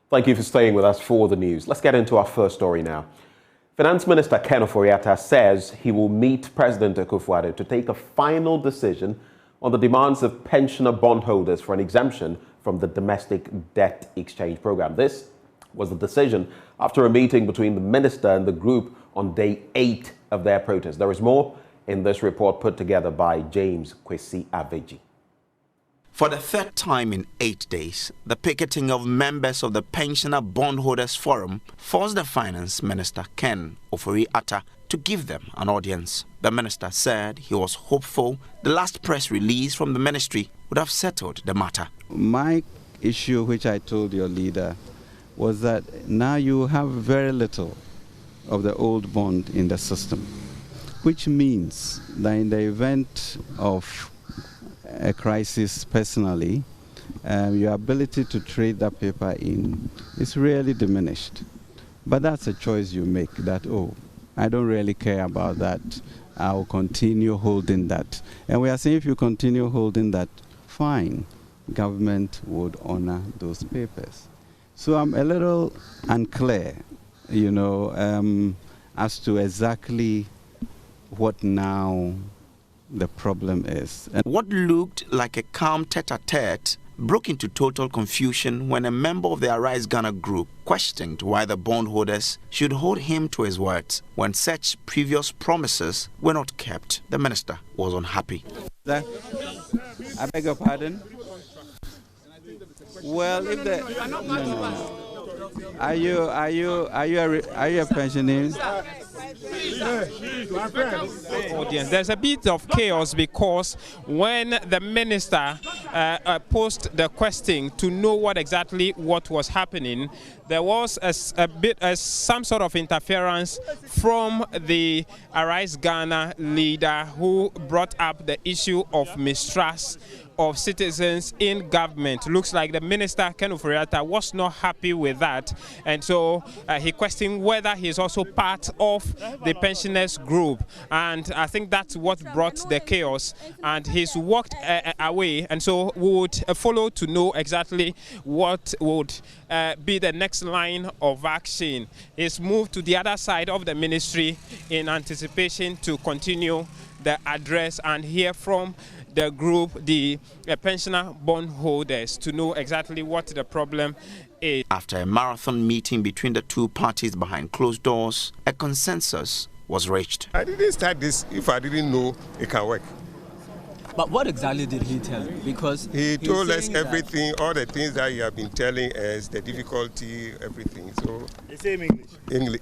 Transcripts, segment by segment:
Thank you for staying with us for the news. Let's get into our first story now. Finance Minister Ken Ofori-Atta says he will meet President Akufo-Addo to take a final decision on the demands of pensioner bondholders for an exemption from the domestic debt exchange program. This was the decision after a meeting between the minister and the group on day 8 of their protest. There is more in this report put together by James Kwesi Aveji. For the third time in 8 days, the picketing of members of the Pensioner Bondholders Forum forced the Finance Minister Ken Ofori-Atta to give them an audience. The minister said he was hopeful the last press release from the ministry would have settled the matter. My issue, which I told your leader, was that now you have very little of the old bond in the system, which means that in the event of a crisis personally, your ability to trade that paper in is really diminished. But that's a choice you make, that, oh, I don't really care about that, I'll continue holding that. And we are saying if you continue holding that, fine, government would honor those papers. So I'm a little unclear, as to exactly what now the problem is. And what looked like a calm tete-a-tete broke into total confusion when a member of the Arise Ghana group questioned why the bondholders should hold him to his words when such previous promises were not kept. The minister was unhappy. I beg your pardon? Well, if the no. Are you a pensioner? Audience. There's a bit of chaos because when the minister posed the question to know what was happening, there was some sort of interference from the Arise Ghana leader who brought up the issue of mistrust of citizens in government. Looks like the minister, Ken Ofori-Atta, was not happy with that, and so he questioned whether he is also part of the pensioners group, and I think that's what brought the chaos, and he's walked away, and so we would follow to know exactly what would be the next line of action. He's moved to the other side of the ministry in anticipation to continue the address and hear from the group, the pensioner bondholders, to know exactly what the problem is. After a marathon meeting between the two parties behind closed doors, a consensus was reached. I didn't start this if I didn't know it can work. But what exactly did he tell you? Because he told us everything, all the things that he have been telling us, the difficulty, everything. So the same English.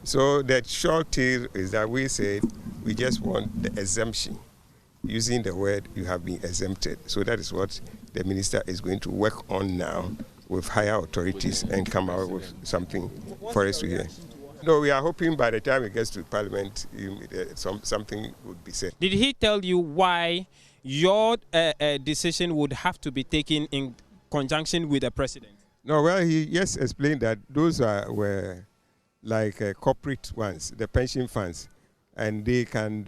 So the short tale is that we said we just want the exemption. Using the word you have been exempted. So that is what the minister is going to work on now with higher authorities and come out with something for us to hear. No, we are hoping by the time it gets to Parliament, something would be said. Did he tell you why your decision would have to be taken in conjunction with the president? No, well, he just explained that those were like corporate ones, the pension funds, and they can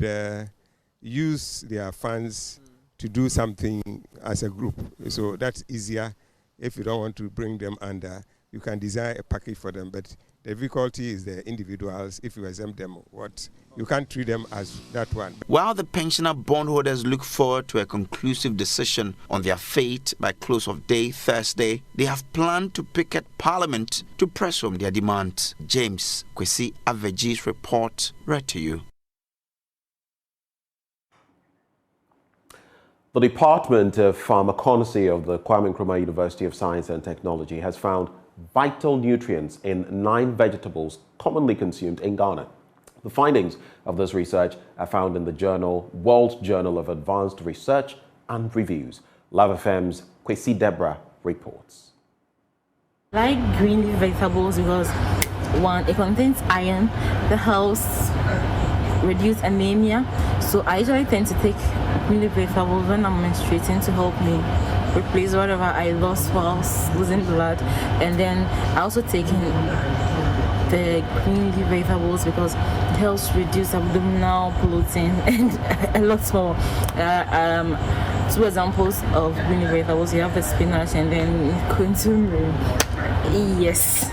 use their funds to do something as a group. So that's easier. If you don't want to bring them under, you can design a package for them. But the difficulty is the individuals. If you exempt them, you can't treat them as that one. While the pensioner bondholders look forward to a conclusive decision on their fate by close of day Thursday, they have planned to picket Parliament to press home their demands. James Kwesi Aveji's report read to you. The Department of Pharmacomancy of the Kwame Nkrumah University of Science and Technology has found vital nutrients in 9 vegetables commonly consumed in Ghana. The findings of this research are found in the journal World Journal of Advanced Research and Reviews. Love FM's Kwesi Deborah reports. I like green leaf vegetables because, one, it contains iron that helps reduce anemia. So I usually tend to take green leaf vegetables when I'm menstruating to help me replace whatever I lost whilst losing blood. And then I also take in the green leaf vegetables because it helps reduce abdominal bloating and a lot more. two examples of green vegetables. You have the spinach and then consume. Yes.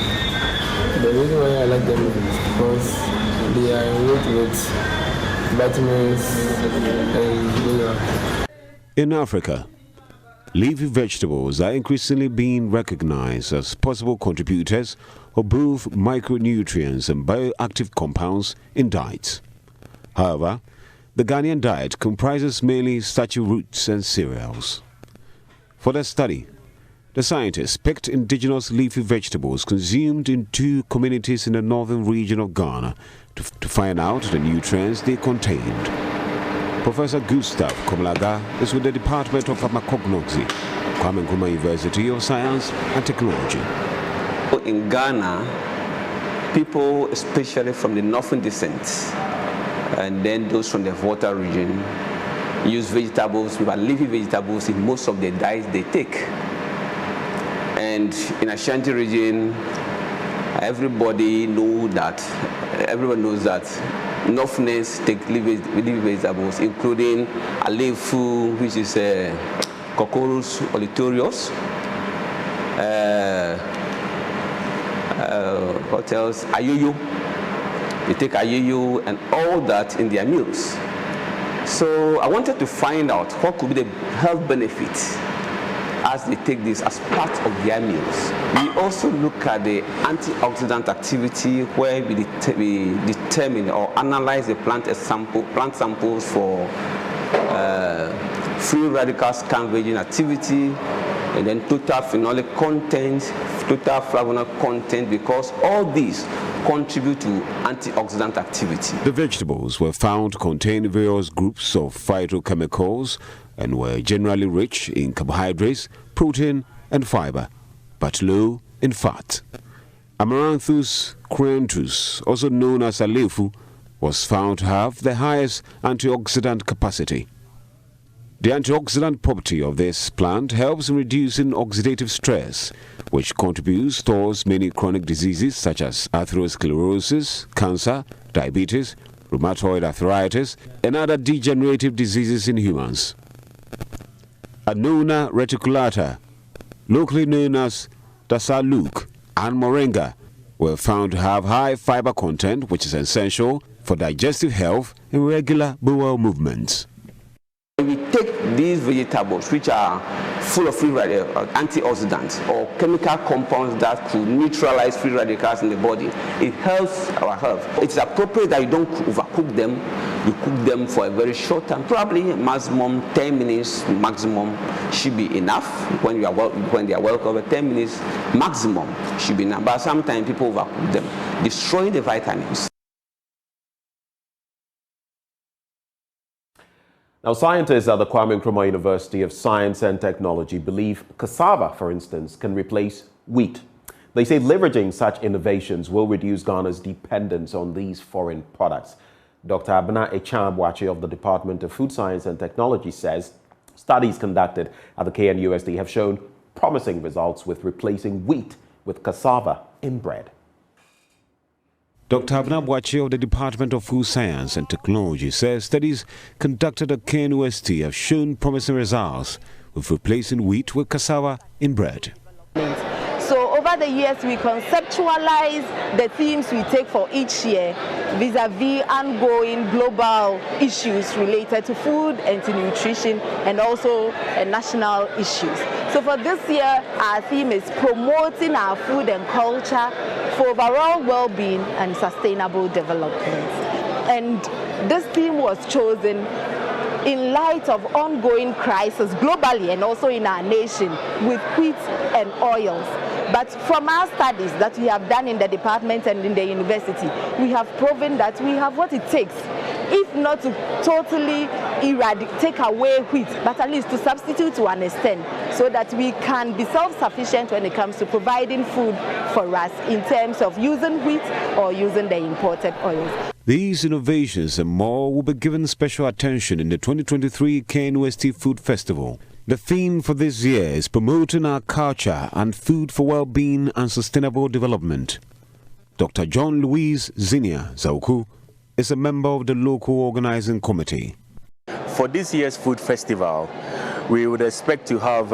The reason why I like them is because they are enriched with vitamins and minerals. In Africa, leafy vegetables are increasingly being recognized as possible contributors of both micronutrients and bioactive compounds in diets. However, the Ghanaian diet comprises mainly starchy roots and cereals. For their study, the scientists picked indigenous leafy vegetables consumed in 2 communities in the northern region of Ghana to find out the nutrients they contained. Professor Gustav Komlaga is with the Department of Pharmacognosy, Kwame Nkrumah University of Science and Technology. In Ghana, people, especially from the northern descent, and then those from the Volta region, use vegetables, leafy vegetables in most of the diets they take. And in Ashanti region, everybody knows that Northerners take leafy vegetables, including alefu, which is Cocorus olitorius, what else? Ayoyo. They take ayoyo and all that in their meals. So I wanted to find out what could be the health benefits as they take this as part of their meals. We also look at the antioxidant activity, where we determine or analyze the plant samples for free radical scavenging activity, and then total phenolic content, total flavonoid content, because all these contribute to antioxidant activity. The vegetables were found to contain various groups of phytochemicals and were generally rich in carbohydrates, protein and fiber, but low in fat. Amaranthus cruentus, also known as alefu, was found to have the highest antioxidant capacity. The antioxidant property of this plant helps in reducing oxidative stress, which contributes towards many chronic diseases such as atherosclerosis, cancer, diabetes, rheumatoid arthritis, and other degenerative diseases in humans. Annona reticulata, locally known as Dasaluk, and moringa were found to have high fiber content, which is essential for digestive health and regular bowel movements. We take these vegetables, which are full of free antioxidants or chemical compounds that could neutralize free radicals in the body. It helps our health. It's appropriate that you don't overcook them. You cook them for a very short time, probably maximum 10 minutes maximum should be enough. When they are well covered, 10 minutes maximum should be enough. But sometimes people overcook them, destroying the vitamins. Now, scientists at the Kwame Nkrumah University of Science and Technology believe cassava, for instance, can replace wheat. They say leveraging such innovations will reduce Ghana's dependence on these foreign products. Dr. Abena Echamwachi of the Department of Food Science and Technology says studies conducted at the KNUST have shown promising results with replacing wheat with cassava in bread. Dr. Abena Echamwachi of the Department of Food Science and Technology says studies conducted at KNUST have shown promising results with replacing wheat with cassava in bread. So over the years, we conceptualize the themes we take for each year vis-a-vis ongoing global issues related to food and to nutrition, and also national issues. So for this year, our theme is promoting our food and culture for overall well-being and sustainable development. And this theme was chosen in light of ongoing crisis globally and also in our nation with wheat and oils. But from our studies that we have done in the department and in the university, we have proven that we have what it takes, if not to totally take away wheat, but at least to substitute to an extent, so that we can be self-sufficient when it comes to providing food for us in terms of using wheat or using the imported oils. These innovations and more will be given special attention in the 2023 KNUST Food Festival. The theme for this year is promoting our culture and food for well-being and sustainable development. Dr. John Louis Zinia Zauku is a member of the local organizing committee. For this year's food festival, we would expect to have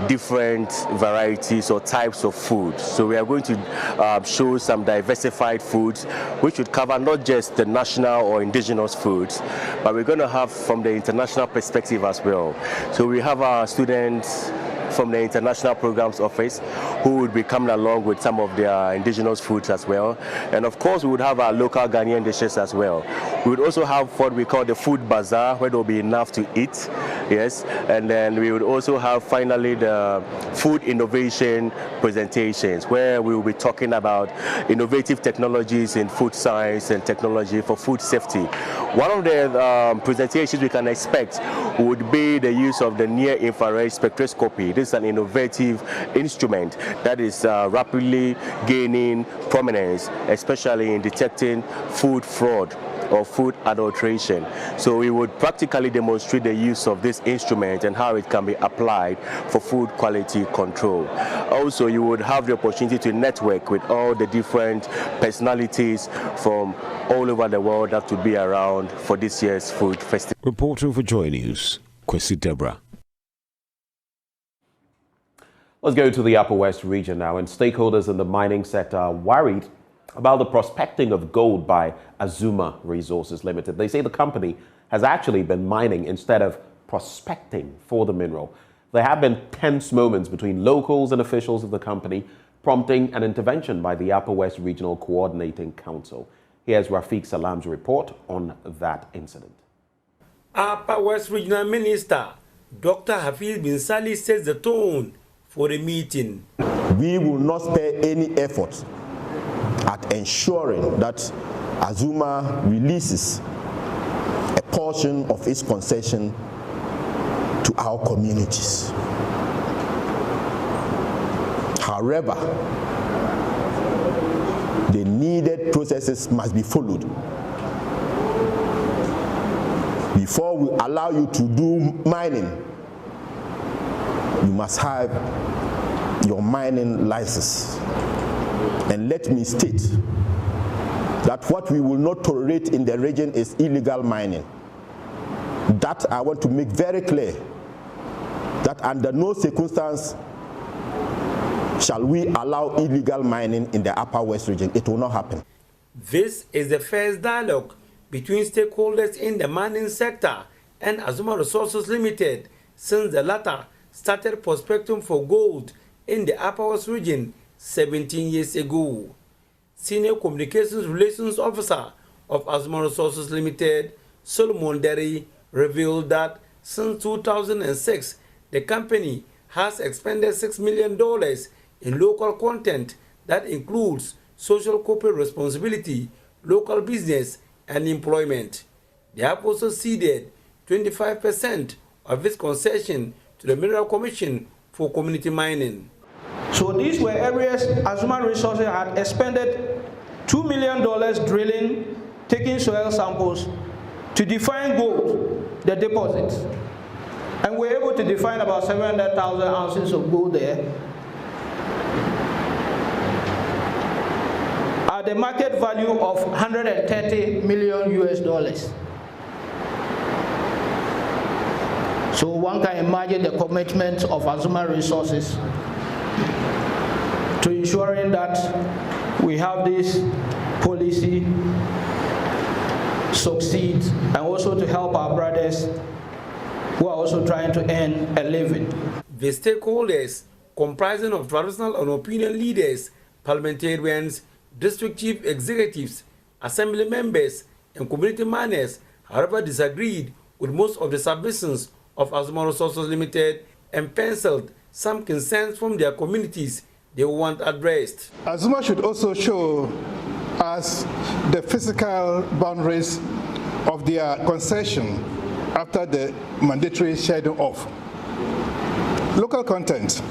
different varieties or types of food. So we are going to show some diversified foods, which would cover not just the national or indigenous foods, but we're going to have from the international perspective as well. So we have our students from the International Programs Office who would be coming along with some of their indigenous foods as well. And of course, we would have our local Ghanaian dishes as well. We would also have what we call the food bazaar, where there will be enough to eat, yes. And then we would also have finally the food innovation presentations, where we will be talking about innovative technologies in food science and technology for food safety. One of the presentations we can expect would be the use of the near-infrared spectroscopy. This is an innovative instrument that is rapidly gaining prominence, especially in detecting food fraud or food adulteration. So we would practically demonstrate the use of this instrument and how it can be applied for food quality control. Also, you would have the opportunity to network with all the different personalities from all over the world that would be around for this year's food festival. Reporting for Joy News, Kwesi Deborah. Let's go to the Upper West region now, and stakeholders in the mining sector are worried about the prospecting of gold by Azuma Resources Limited. They say the company has actually been mining instead of prospecting for the mineral. There have been tense moments between locals and officials of the company, prompting an intervention by the Upper West Regional Coordinating Council. Here's Rafiq Salam's report on that incident. Upper West Regional Minister Dr. Hafiz bin Salih sets the tone for the meeting. We will not spare any effort at ensuring that Azuma releases a portion of its concession to our communities. However, the needed processes must be followed. Before we allow you to do mining, you must have your mining license. And let me state that what we will not tolerate in the region is illegal mining. That I want to make very clear, that under no circumstance shall we allow illegal mining in the Upper West region. It will not happen. This is the first dialogue between stakeholders in the mining sector and Azuma Resources Limited since the latter started prospecting for gold in the Upper West region 17 years ago. Senior Communications Relations Officer of Azuma Resources Limited, Solomon Derry, revealed that since 2006, the company has expended $6 million in local content that includes social corporate responsibility, local business, and employment. They have also ceded 25% of its concession to the Mineral Commission for community mining. So these were areas Azuma Resources had expended $2 million drilling, taking soil samples to define gold, the deposits. And we're able to define about 700,000 ounces of gold there. At the market value of $130 million US. So one can imagine the commitment of Azuma Resources to ensuring that we have this policy succeed, and also to help our brothers who are also trying to earn a living. The stakeholders, comprising of traditional and opinion leaders, parliamentarians, district chief executives, assembly members, and community miners, however, disagreed with most of the submissions of Azuma Resources Limited and penciled some concerns from their communities they want addressed. Azuma should also show us the physical boundaries of their concession after the mandatory shedding off. Local content.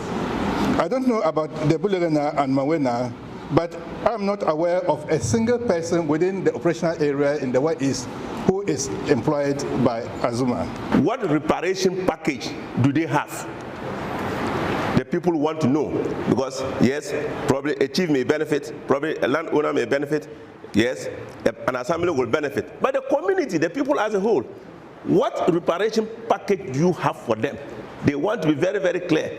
I don't know about the Bulurena and Mawena, but I'm not aware of a single person within the operational area in the West East who is employed by Azuma. What reparation package do they have? The people want to know, because yes, probably a chief may benefit, probably a landowner may benefit, yes, an assembly will benefit, but the community, the people as a whole, What reparation package do you have for them? They want to be very, very clear.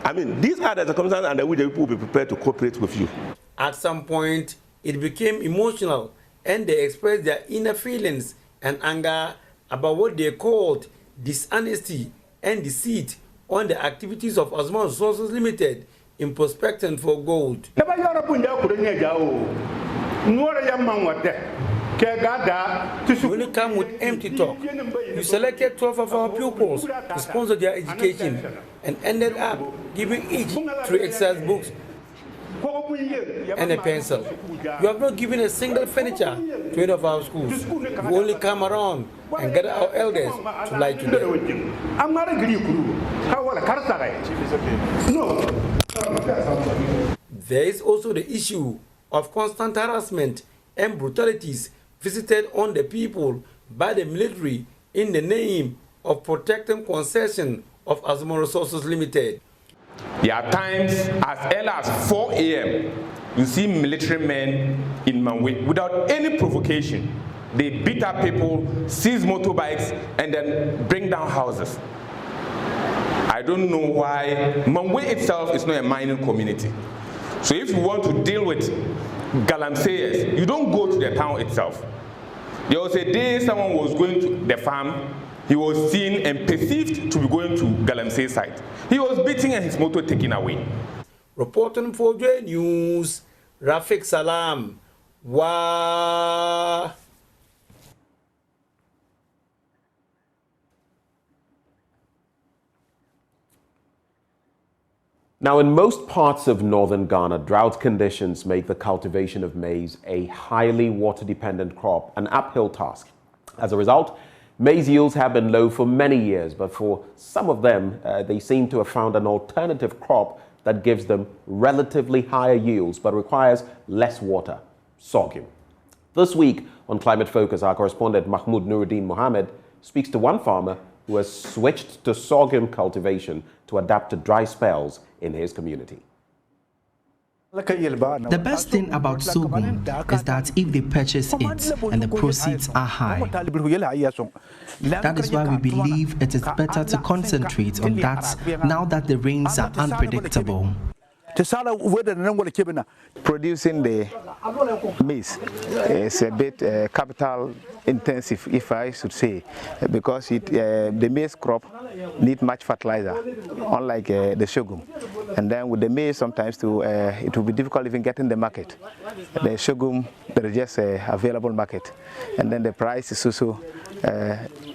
I mean, these are the circumstances under which the people will be prepared to cooperate with you. At some point, it became emotional, and they expressed their inner feelings and anger about what they called dishonesty and deceit on the activities of Azumah Resources Limited in prospecting for gold. You only come with empty talk. You selected 12 of our pupils to sponsor their education and ended up giving each 3 exercise books and a pencil. You have not given a single furniture to any of our schools. You only come around and gather our elders to lie to them. There is also the issue of constant harassment and brutalities visited on the people by the military in the name of protecting concession of Azumah Resources Limited. There are times as early as 4 a.m. you see military men in Manwe without any provocation. They beat up people, seize motorbikes, and then bring down houses. I don't know why. Manwe itself is not a mining community. So if you want to deal with galamseyers, you don't go to the town itself. There was a day someone was going to the farm. He was seen and perceived to be going to Galamsey site. He was beaten and his motor taken away. Reporting for J News, Rafik Salam. Wow. Now, in most parts of northern Ghana, drought conditions make the cultivation of maize a highly water-dependent crop, an uphill task. As a result, maize yields have been low for many years, but for some of them, they seem to have found an alternative crop that gives them relatively higher yields, but requires less water: sorghum. This week on Climate Focus, our correspondent Mahmoud Nuruddin Mohammed speaks to one farmer who has switched to sorghum cultivation to adapt to dry spells in his community. The best thing about sorghum is that if they purchase it and the proceeds are high, that is why we believe it is better to concentrate on that now that the rains are unpredictable. Producing the maize is a bit capital intensive, if I should say, because the maize crop needs much fertilizer, unlike the sorghum. And then with the maize, sometimes it will be difficult even getting the market. The sorghum, there is just a available market, and then the price is also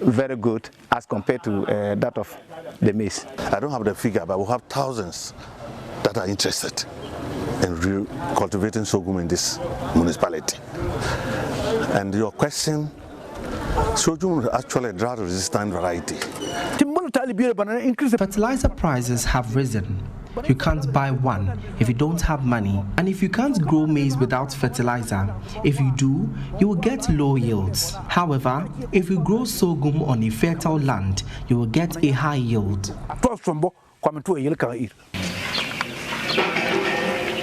very good as compared to that of the maize. I don't have the figure, but we have thousands that are interested in cultivating sorghum in this municipality. And your question, sorghum is actually a drought-resistant variety. Fertilizer prices have risen. You can't buy one if you don't have money, and if you can't grow maize without fertilizer, if you do, you will get low yields. However, if you grow sorghum on a fertile land, you will get a high yield.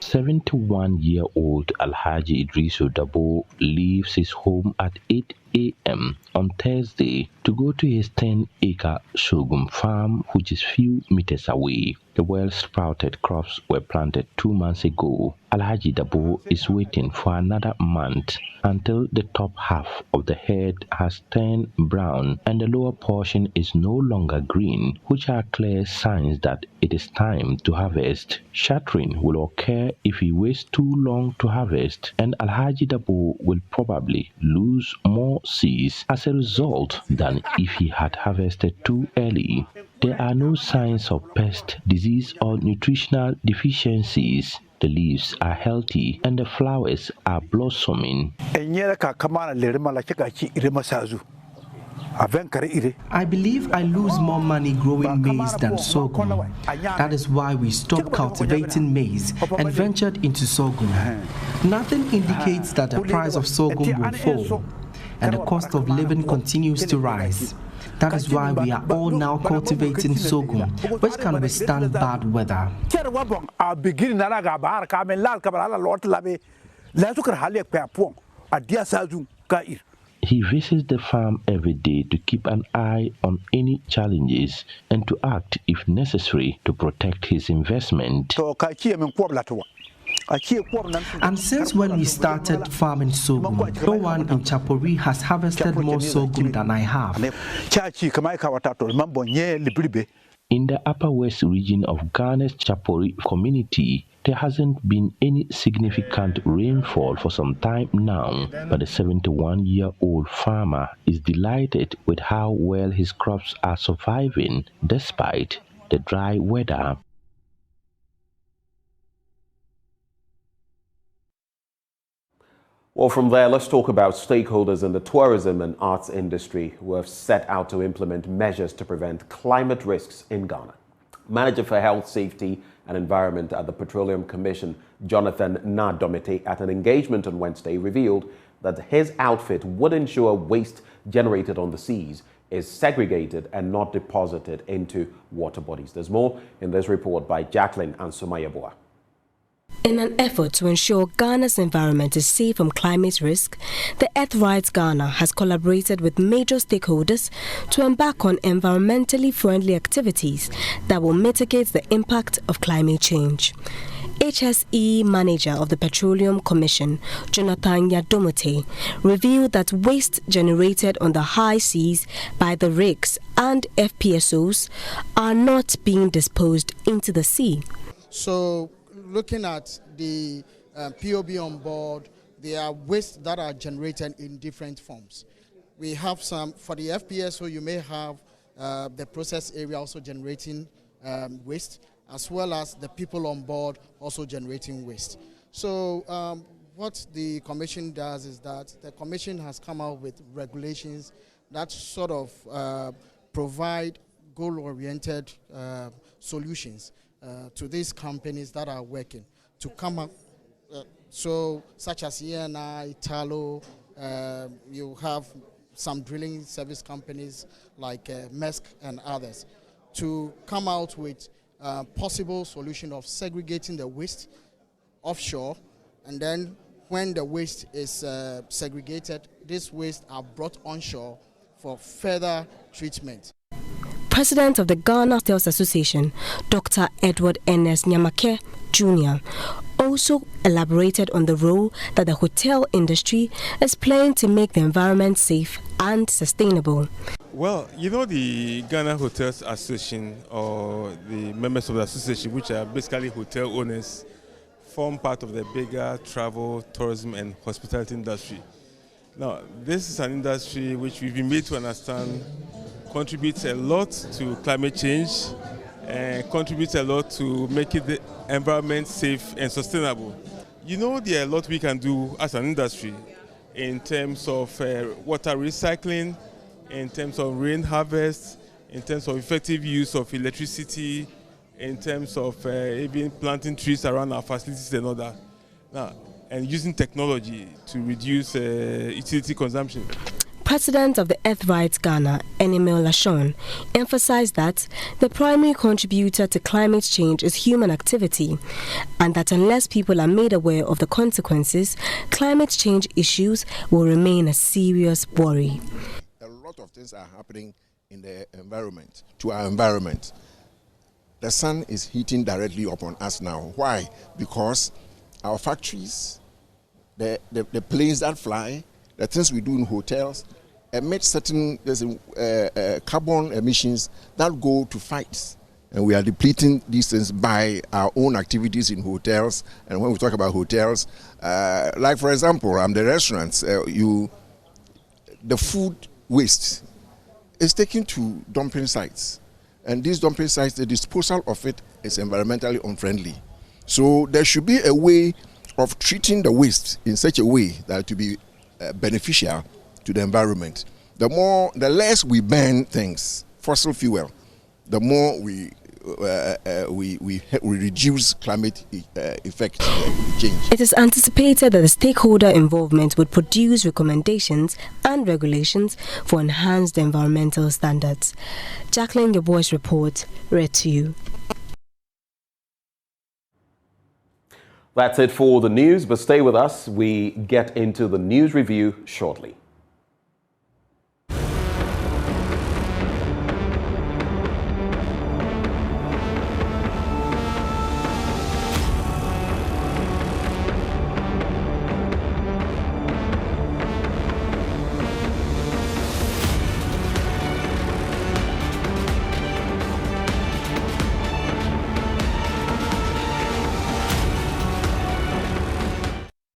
71-year-old Alhaji Idrisu Dabo leaves his home at 8 a.m. on Thursday to go to his 10-acre sorghum farm, which is few meters away. The well-sprouted crops were planted 2 months ago. Alhaji Dabo is waiting for another month until the top half of the head has turned brown and the lower portion is no longer green, which are clear signs that it is time to harvest. Shattering will occur if he waits too long to harvest, and Alhaji Dabo will probably lose more seeds as a result than if he had harvested too early. There are no signs of pest, disease, or nutritional deficiencies. The leaves are healthy and the flowers are blossoming. I believe I lose more money growing maize than sorghum. That is why we stopped cultivating maize and ventured into sorghum. Nothing indicates that the price of sorghum will fall, and the cost of living continues to rise. That is why we are all now cultivating sorghum, which can withstand bad weather. He visits the farm every day to keep an eye on any challenges and to act if necessary to protect his investment. And since when we started farming sorghum, no one in Chapori has harvested more sorghum than I have. In the Upper West region of Ghana's Chapori community, there hasn't been any significant rainfall for some time now, but the 71-year-old farmer is delighted with how well his crops are surviving despite the dry weather. Well, from there, let's talk about stakeholders in the tourism and arts industry who have set out to implement measures to prevent climate risks in Ghana. Manager for Health, Safety and Environment at the Petroleum Commission, Jonathan Nadomite, at an engagement on Wednesday, revealed that his outfit would ensure waste generated on the seas is segregated and not deposited into water bodies. There's more in this report by Jacqueline Ansumayabua. In an effort to ensure Ghana's environment is safe from climate risk, the Earth Rights Ghana has collaborated with major stakeholders to embark on environmentally friendly activities that will mitigate the impact of climate change. HSE Manager of the Petroleum Commission, Jonathan Nadomite, revealed that waste generated on the high seas by the rigs and FPSOs are not being disposed into the sea. So, looking at the POB on board, there are wastes that are generated in different forms. We have some, for the FPSO, you may have the process area also generating waste, as well as the people on board also generating waste. So what the Commission does is that the Commission has come out with regulations that sort of provide goal-oriented solutions to these companies that are working to come up, so such as ENI, Talo, you have some drilling service companies like Maersk and others, to come out with possible solution of segregating the waste offshore, and then when the waste is segregated, these wastes are brought onshore for further treatment. President of the Ghana Hotels Association, Dr. Edward Ernest Nyamake Jr., also elaborated on the role that the hotel industry is playing to make the environment safe and sustainable. Well, you know, the Ghana Hotels Association, or the members of the association, which are basically hotel owners, form part of the bigger travel, tourism and hospitality industry. Now, this is an industry which we've been made to understand contributes a lot to climate change and contributes a lot to making the environment safe and sustainable. You know, there are a lot we can do as an industry in terms of water recycling, in terms of rain harvest, in terms of effective use of electricity, in terms of even planting trees around our facilities and all that. Now, and using technology to reduce utility consumption. President of the Earth Rights Ghana, Enemil Lashon, emphasized that the primary contributor to climate change is human activity, and that unless people are made aware of the consequences, climate change issues will remain a serious worry. A lot of things are happening in the environment, to our environment. The sun is heating directly upon us now. Why? Because our factories, the planes that fly, the things we do in hotels, emit certain carbon emissions that go to fights. And we are depleting these things by our own activities in hotels. And when we talk about hotels, like for example, the restaurants, the food waste is taken to dumping sites. And these dumping sites, the disposal of it is environmentally unfriendly. So there should be a way of treating the waste in such a way that to be beneficial to the environment. The less we burn things, fossil fuel, the more we reduce climate effect change. It is anticipated that the stakeholder involvement would produce recommendations and regulations for enhanced environmental standards. Jacqueline, your voice report, read to you. That's it for the news, but stay with us. We get into the news review shortly.